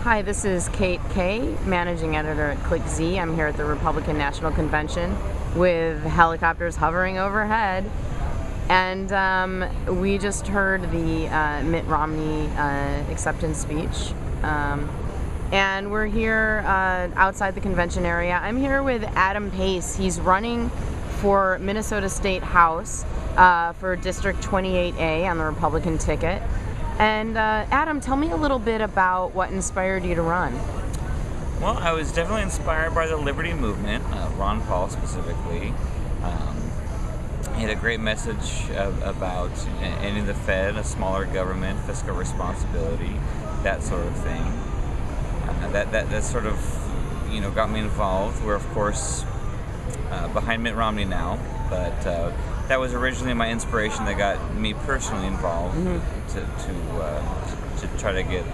Hi, this is Kate Kay, Managing Editor at ClickZ. I'm here at the Republican National Convention with helicopters hovering overhead. And we just heard the Mitt Romney acceptance speech. And we're here outside the convention area. I'm here with Adam Pace. He's running for Minnesota State House for District 28A on the Republican ticket. And Adam, tell me a little bit about what inspired you to run. Well, I was definitely inspired by the Liberty Movement, Ron Paul specifically. He had a great message about ending the Fed, a smaller government, fiscal responsibility, that sort of thing. That sort of, got me involved. We're of course behind Mitt Romney now, but that was originally my inspiration that got me personally involved to try to get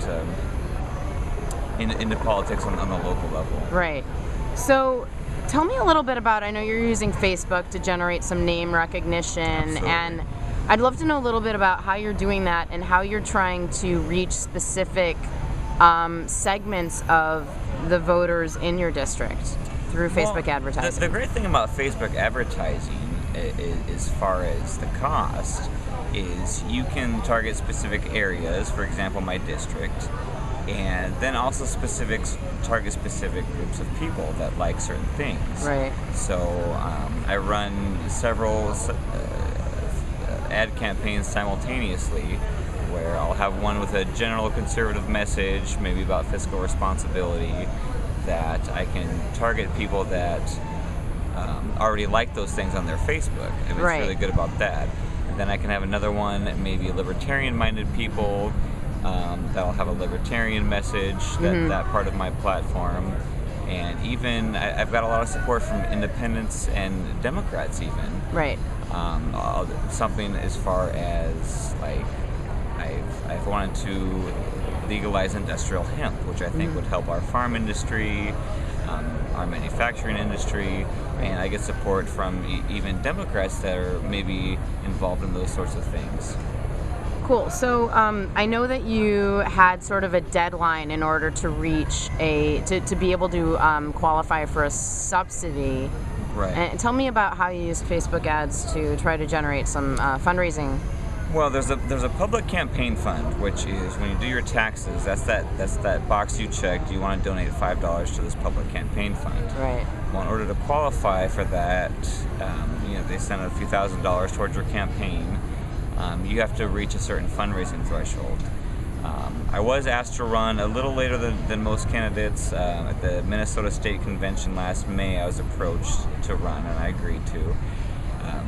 into politics on the local level. Right. So tell me a little bit about, I know you're using Facebook to generate some name recognition. Absolutely. And I'd love to know a little bit about how you're doing that and how you're trying to reach specific segments of the voters in your district through Facebook advertising. The great thing about Facebook advertising, as far as the cost, is you can target specific areas, for example my district, and then also target specific groups of people that like certain things. Right. So I run several ad campaigns simultaneously, where I'll have one with a general conservative message, maybe about fiscal responsibility, that I can target people that already like those things on their Facebook. And Right. it's really good about that. And then I can have another one, maybe libertarian-minded people, that'll have a libertarian message, that part of my platform. And even, I've got a lot of support from independents and Democrats even. Right. Something as far as, like, I've wanted to legalize industrial hemp, which I think would help our farm industry, our manufacturing industry, and I get support from even Democrats that are maybe involved in those sorts of things. Cool. So I know that you had sort of a deadline in order to reach to be able to qualify for a subsidy. Right. And tell me about how you used Facebook ads to try to generate some fundraising. Well, there's a public campaign fund, which is when you do your taxes. That's that box you check. Do you want to donate $5 to this public campaign fund? Right. Well, in order to qualify for that, they send a few $1,000s towards your campaign. You have to reach a certain fundraising threshold. I was asked to run a little later than most candidates. At the Minnesota State Convention last May, I was approached to run, and I agreed to.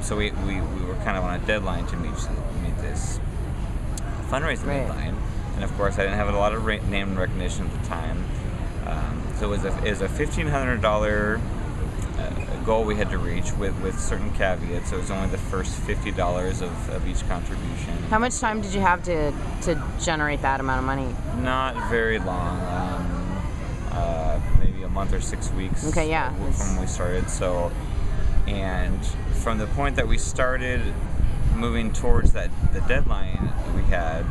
So we were kind of on a deadline to meet this fundraising deadline, and of course I didn't have a lot of name recognition at the time. So it was a $1,500 goal we had to reach with certain caveats. So it was only the first $50 of each contribution. How much time did you have to generate that amount of money? Not very long. Maybe a month or 6 weeks. Okay, yeah. From when we started. So, and from the point that we started moving towards the deadline we had,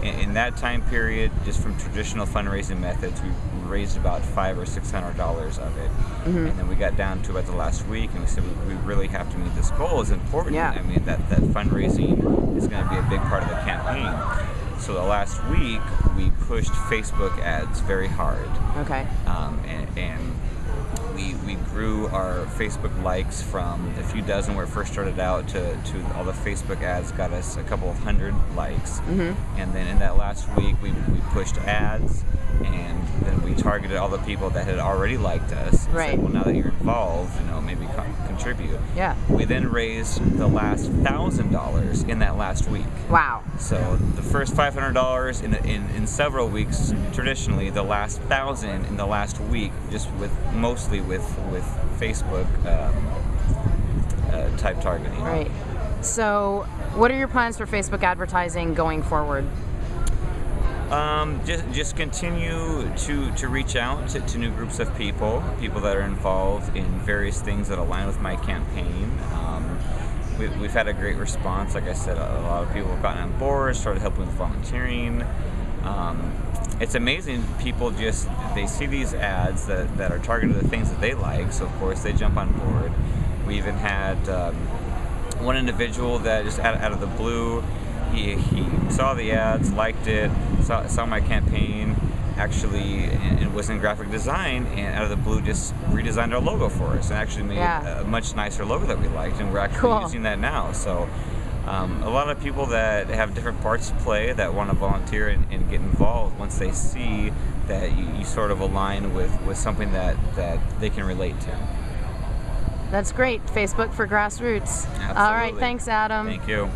in that time period, just from traditional fundraising methods, we raised about $500 or $600 of it. And then we got down to it the last week, and we said we really have to meet this goal. It's important. Yeah. I mean, that fundraising is going to be a big part of the campaign. So the last week, we pushed Facebook ads very hard. Okay. And we grew our Facebook likes from a few dozen where it first started out to all the Facebook ads got us a couple of hundred likes. And then in that last week, we pushed ads, and then we targeted all the people that had already liked us. And Right. said, well, now that you're involved, maybe contribute. Yeah. We then raised the last $1,000 in that last week. Wow. So the first $500 in several weeks, traditionally the last $1,000 in the last week, just mostly with Facebook type targeting. Right. So what are your plans for Facebook advertising going forward? Just continue to reach out to new groups of people that are involved in various things that align with my campaign. We've had a great response. Like I said, a lot of people have gotten on board, started helping with volunteering. it's amazing. People they see these ads that are targeted at the things that they like, so of course they jump on board. We even had one individual that just out of the blue, he saw the ads, liked it, saw my campaign, actually, and was in graphic design, and out of the blue just redesigned our logo for us and actually made a much nicer logo that we liked, and we're actually using that now. So a lot of people that have different parts to play that want to volunteer and get involved once they see that you sort of align with something that they can relate to. That's great. Facebook for grassroots. Absolutely. All right, thanks, Adam. Thank you.